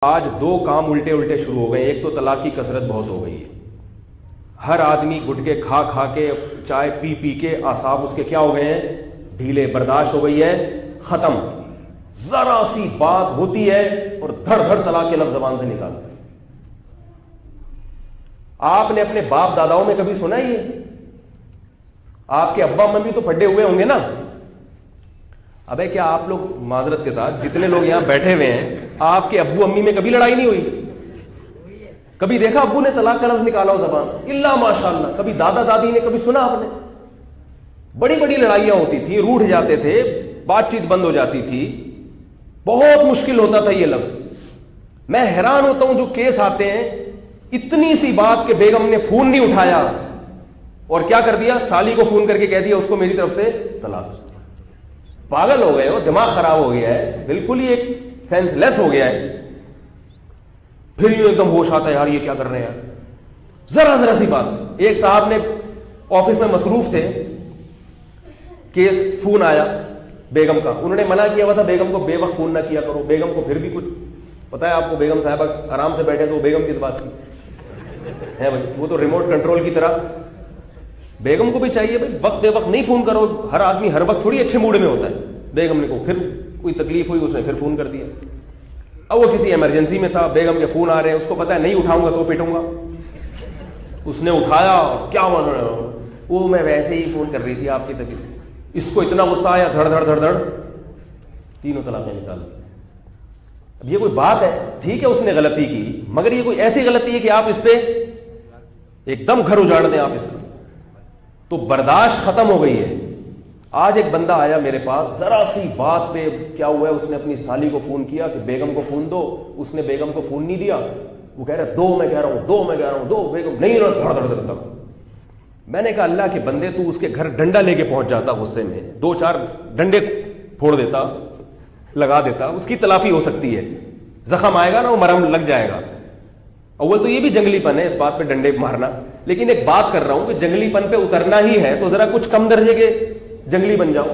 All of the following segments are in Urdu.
آج دو کام الٹے الٹے شروع ہو گئے. ایک تو طلاق کی کثرت بہت ہو گئی ہے. ہر آدمی گٹکے کھا کھا کے چائے پی پی کے اعصاب اس کے کیا ہو گئے ہیں, ڈھیلے. برداشت ہو گئی ہے ختم. ذرا سی بات ہوتی ہے اور دھڑ دھڑ طلاق کے لفظ زبان سے نکالتے ہیں. آپ نے اپنے باپ داداؤں میں کبھی سنا یہ؟ آپ کے ابا امی بھی تو پڑھے ہوئے ہوں گے نا. ابے کیا آپ لوگ, معذرت کے ساتھ جتنے لوگ یہاں بیٹھے ہوئے ہیں, آپ کے ابو امی میں کبھی لڑائی نہیں ہوئی؟ کبھی دیکھا ابو نے طلاق کا لفظ نکالا ہو زبان سے؟ اللہ ماشاءاللہ. کبھی دادا دادی نے کبھی سنا آپ نے؟ بڑی بڑی لڑائیاں ہوتی تھی, روٹھ جاتے تھے, بات چیت بند ہو جاتی تھی, بہت مشکل ہوتا تھا یہ لفظ. میں حیران ہوتا ہوں جو کیس آتے ہیں, اتنی سی بات کہ بیگم نے فون نہیں اٹھایا اور کیا کر دیا, سالی کو فون کر کے کہہ دیا اس کو میری طرف سے طلاق. پاگل ہو گئے ہو, دماغ خراب ہو گیا ہے, بالکل ہی ایک سینس لیس ہو گیا ہے. پھر یوں ایک دم ہوش آتا ہے, یار یہ کیا کر رہے ہیں یار, ذرا ذرا سی بات. ایک صاحب نے آفس میں مصروف تھے, کیس فون آیا بیگم کا, انہوں نے منع کیا ہوا تھا بیگم کو بے وقت فون نہ کیا کرو. بیگم کو پھر بھی کچھ پتا ہے آپ کو, بیگم صاحبہ آرام سے بیٹھے تو بیگم کس بات کی ہے بھائی, وہ تو ریموٹ کنٹرول کی طرح. بیگم کو بھی چاہیے بھائی وقت بے وقت نہیں فون کرو. ہر آدمی ہر وقت تھوڑی اچھے موڈ میں ہوتا ہے. بیگم نے کو پھر کوئی تکلیف ہوئی, اس نے پھر فون کر دیا. اب وہ کسی ایمرجنسی میں تھا, بیگم کے فون آ رہے ہیں, اس کو پتا ہے نہیں اٹھاؤں گا تو پیٹوں گا. اس نے اٹھایا, کیا وہ میں ویسے ہی فون کر رہی تھی آپ کی تکلیف. اس کو اتنا غصہ آیا, دھڑ دھڑ دھڑ دھڑ تینوں طلاقیں نکال دی. اب یہ کوئی بات ہے؟ ٹھیک ہے اس نے غلطی کی, مگر یہ کوئی ایسی غلطی ہے کہ آپ اس پہ ایک دم گھر اجاڑ دیں آپ اس کا, تو برداشت ختم ہو گئی ہے. آج ایک بندہ آیا میرے پاس, ذرا سی بات پہ کیا ہوا ہے, اس نے اپنی سالی کو فون کیا کہ بیگم کو فون دو. اس نے بیگم کو فون نہیں دیا. وہ کہہ رہا دو, میں کہہ رہا ہوں دو, میں کہہ رہا ہوں دو, بیگم نہیں رہا. میں نے کہا اللہ کے بندے, تو اس کے گھر ڈنڈا لے کے پہنچ جاتا غصے میں, 2-4 ڈنڈے پھوڑ دیتا, لگا دیتا, اس کی تلافی ہو سکتی ہے. زخم آئے گا نا, وہ مرہم لگ جائے گا. اول تو یہ بھی جنگلی پن ہے اس بات پہ ڈنڈے مارنا, لیکن ایک بات کر رہا ہوں کہ جنگلی پن پہ اترنا ہی ہے تو ذرا کچھ کم درجے کے جنگلی بن جاؤ.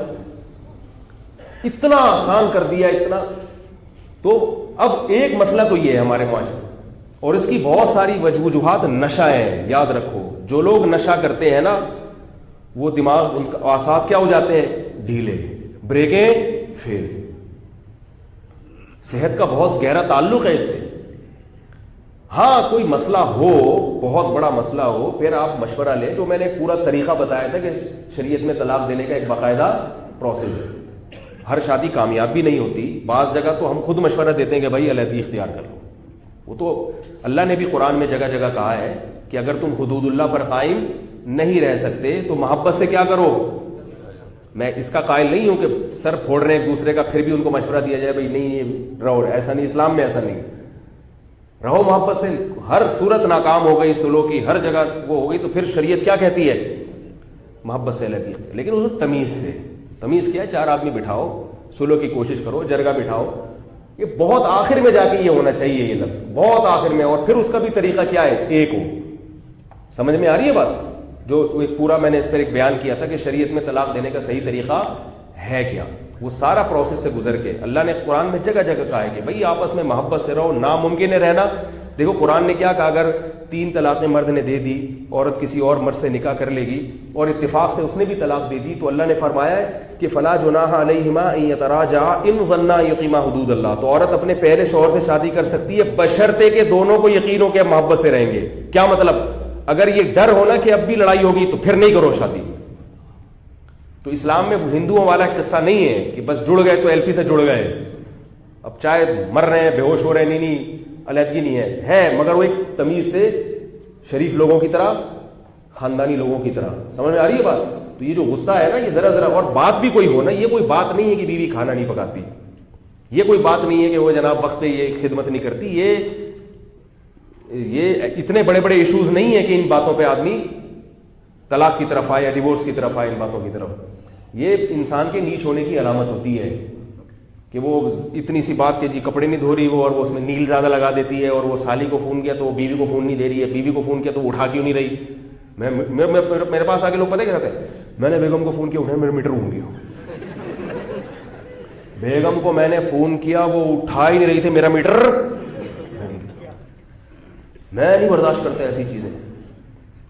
اتنا آسان کر دیا اتنا. تو اب ایک مسئلہ تو یہ ہے ہمارے معاشرے, اور اس کی بہت ساری وجوہات نشہ ہیں. یاد رکھو, جو لوگ نشہ کرتے ہیں نا, وہ دماغ, ان کا اعصاب کیا ہو جاتے ہیں, ڈھیلے, بریکیں فیل. صحت کا بہت گہرا تعلق ہے اس سے. ہاں کوئی مسئلہ ہو, بہت بڑا مسئلہ ہو, پھر آپ مشورہ لیں. جو میں نے پورا طریقہ بتایا تھا کہ شریعت میں طلاق دینے کا ایک باقاعدہ پروسیس ہے. ہر شادی کامیاب بھی نہیں ہوتی. بعض جگہ تو ہم خود مشورہ دیتے ہیں کہ بھائی علیحدگی اختیار کر لو. وہ تو اللہ نے بھی قرآن میں جگہ جگہ کہا ہے کہ اگر تم حدود اللہ پر قائم نہیں رہ سکتے تو محبت سے کیا کرو. میں اس کا قائل نہیں ہوں کہ سر پھوڑ رہے ہیں ایک دوسرے کا, پھر بھی ان کو مشورہ دیا جائے بھائی نہیں رہو, ایسا نہیں, اسلام میں ایسا نہیں. رہو محبت سے. ہر صورت ناکام ہو گئی سلوک کی, ہر جگہ وہ ہو گئی, تو پھر شریعت کیا کہتی ہے, محبت سے لگی, لیکن اس تمیز سے. تمیز کیا ہے, 4 آدمی بٹھاؤ, سلوک کی کوشش کرو, جرگہ بٹھاؤ. یہ بہت آخر میں جا کے یہ ہونا چاہیے یہ لفظ, بہت آخر میں. اور پھر اس کا بھی طریقہ کیا ہے, ایک ہو. سمجھ میں آ رہی ہے بات؟ جو ایک پورا میں نے اس پر ایک بیان کیا تھا کہ شریعت میں طلاق دینے کا صحیح طریقہ ہے کیا, وہ سارا پروسیس سے گزر کے اللہ نے قرآن میں جگہ جگہ کہا ہے کہ بھئی آپس میں محبت سے رہو. ناممکن ہے رہنا. دیکھو قرآن نے کیا کہا, اگر 3 طلاقیں مرد نے دے دی, عورت کسی اور مرد سے نکاح کر لے گی اور اتفاق سے اس نے بھی طلاق دے دی, تو اللہ نے فرمایا ہے کہ فلا جناح علیہما ان یتراجعا ان ظنا یقیما حدود اللہ. تو عورت اپنے پہلے شوہر سے شادی کر سکتی ہے بشرطے کہ دونوں کو یقین ہو کہ محبت سے رہیں گے. کیا مطلب, اگر یہ ڈر ہونا کہ اب بھی لڑائی ہوگی تو پھر نہیں کرو شادی. تو اسلام میں ہندوؤں والا قصہ نہیں ہے کہ بس جڑ گئے تو ایلفی سے جڑ گئے, اب چاہے مر رہے ہیں, بے ہوش ہو رہے ہیں, نہیں علیحدگی نہیں ہے, مگر وہ ایک تمیز سے, شریف لوگوں کی طرح, خاندانی لوگوں کی طرح. سمجھ میں آ رہی ہے بات؟ تو یہ جو غصہ ہے نا, یہ ذرا ذرا, اور بات بھی کوئی ہو نا, یہ کوئی بات نہیں ہے کہ بیوی کھانا نہیں پکاتی, یہ کوئی بات نہیں ہے کہ وہ جناب وقت پہ یہ خدمت نہیں کرتی. یہ اتنے بڑے بڑے ایشوز نہیں ہیں کہ ان باتوں پہ آدمی طلاق کی طرف آئے یا ڈیورس کی طرف آئے. ان باتوں کی طرف, یہ انسان کے نیچ ہونے کی علامت ہوتی ہے کہ وہ اتنی سی بات کہ جی کپڑے نہیں دھو رہی وہ, اور وہ اس میں نیل زیادہ لگا دیتی ہے, اور وہ سالی کو فون کیا تو وہ بیوی کو فون نہیں دے رہی ہے, بیوی کو فون کیا تو وہ اٹھا کیوں نہیں رہی. میرے پاس آ کے لوگ پتہ کیا کہتے ہیں, میں نے بیگم کو فون کیا, اٹھا, میرا میٹر گھوم گیا. بیگم کو میں نے فون کیا, وہ اٹھا ہی نہیں رہی تھی, میرا میٹر میں نہیں برداشت کرتا ایسی چیزیں.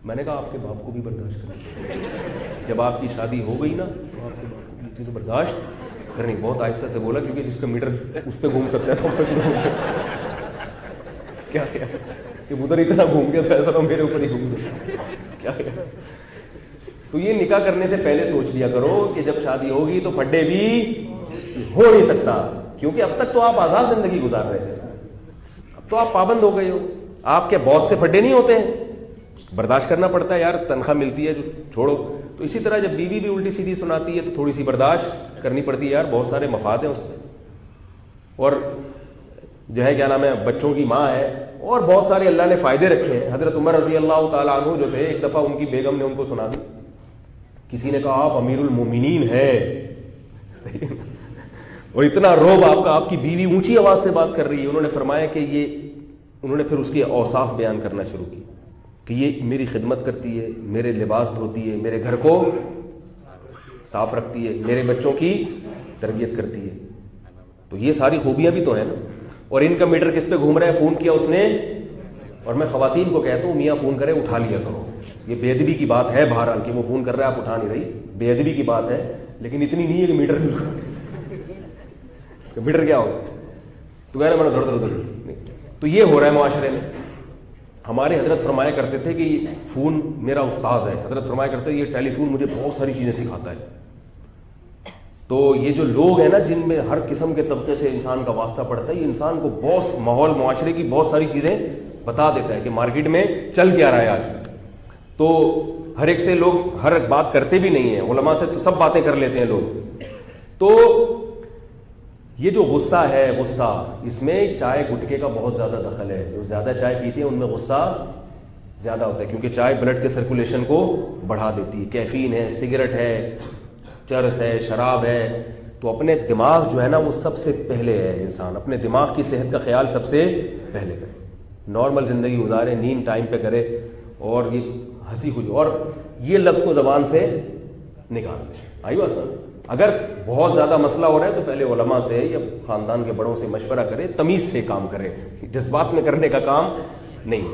میں نے کہا آپ کے باپ کو بھی برداشت کریں. جب آپ کی شادی ہو گئی نا تو آپ کے باپ کو بھی چیزیں برداشت کرنی. بہت آہستہ سے بولا کیونکہ جس کا میٹر اس پہ گھوم سکتا ہے تو کیا کہ ادھر اتنا گھوم گیا تو ایسا تو میرے اوپر ہی گھوم گیا کیا. تو یہ نکاح کرنے سے پہلے سوچ لیا کرو کہ جب شادی ہوگی تو پھڈے بھی ہو نہیں سکتا, کیونکہ اب تک تو آپ آزاد زندگی گزار رہے تھے, اب تو آپ پابند ہو گئے ہو. آپ کے باس سے پھڈے نہیں ہوتے ہیں, برداشت کرنا پڑتا ہے یار, تنخواہ ملتی ہے جو چھوڑو. تو اسی طرح جب بیوی بھی الٹی سیدھی سناتی ہے تو تھوڑی سی برداشت کرنی پڑتی ہے یار, بہت سارے مفاد ہیں اس سے. اور جو ہے کیا نام ہے, بچوں کی ماں ہے, اور بہت سارے اللہ نے فائدے رکھے ہیں. حضرت عمر رضی اللہ تعالیٰ عنہ جو تھے, ایک دفعہ ان کی بیگم نے ان کو سنا دی, کسی نے کہا آپ امیر المومنین ہیں, اور اتنا روب آپ کی بیوی اونچی آواز سے بات کر رہی ہے. انہوں نے فرمایا کہ یہ, انہوں نے پھر اس کے اوصاف بیان کرنا شروع کی کہ یہ میری خدمت کرتی ہے, میرے لباس دھوتی ہے, میرے گھر کو صاف رکھتی ہے, میرے بچوں کی تربیت کرتی ہے. تو یہ ساری خوبیاں بھی تو ہیں نا. اور ان کا میٹر کس پہ گھوم رہا ہے, فون کیا اس نے. اور میں خواتین کو کہتا ہوں میاں فون کرے اٹھا لیا کرو. یہ بے ادبی کی بات ہے بہرحال کہ وہ فون کر رہا ہے آپ اٹھا نہیں رہی, بے ادبی کی بات ہے, لیکن اتنی نہیں ہے کہ میٹر میٹر کیا ہوگا تو کہہ رہے میں دھڑ دھڑ. تو یہ ہو رہا ہے معاشرے میں. ہمارے حضرت فرمایا کرتے تھے کہ فون میرا استاذ ہے. حضرت فرمایا کرتے تھے یہ ٹیلی فون مجھے بہت ساری چیزیں سکھاتا ہے. تو یہ جو لوگ ہیں نا جن میں ہر قسم کے طبقے سے انسان کا واسطہ پڑتا ہے, یہ انسان کو بہت ماحول معاشرے کی بہت ساری چیزیں بتا دیتا ہے کہ مارکیٹ میں چل کیا رہا ہے آج. تو ہر ایک سے لوگ ہر بات کرتے بھی نہیں ہیں, علماء سے تو سب باتیں کر لیتے ہیں لوگ. تو یہ جو غصہ ہے, غصہ اس میں چائے گٹکے کا بہت زیادہ دخل ہے. جو زیادہ چائے پیتے ہیں ان میں غصہ زیادہ ہوتا ہے, کیونکہ چائے بلڈ کے سرکولیشن کو بڑھا دیتی ہے. کیفین ہے, سگریٹ ہے, چرس ہے, شراب ہے. تو اپنے دماغ جو ہے نا وہ سب سے پہلے ہے, انسان اپنے دماغ کی صحت کا خیال سب سے پہلے کرے. نارمل زندگی گزارے, نیند ٹائم پہ کرے, اور یہ ہنسی خوشی, اور یہ لفظ کو زبان سے نکال دے. آئی بات سمجھ. اگر بہت زیادہ مسئلہ ہو رہا ہے تو پہلے علماء سے یا خاندان کے بڑوں سے مشورہ کرے, تمیز سے کام کرے, جذبات میں کرنے کا کام نہیں.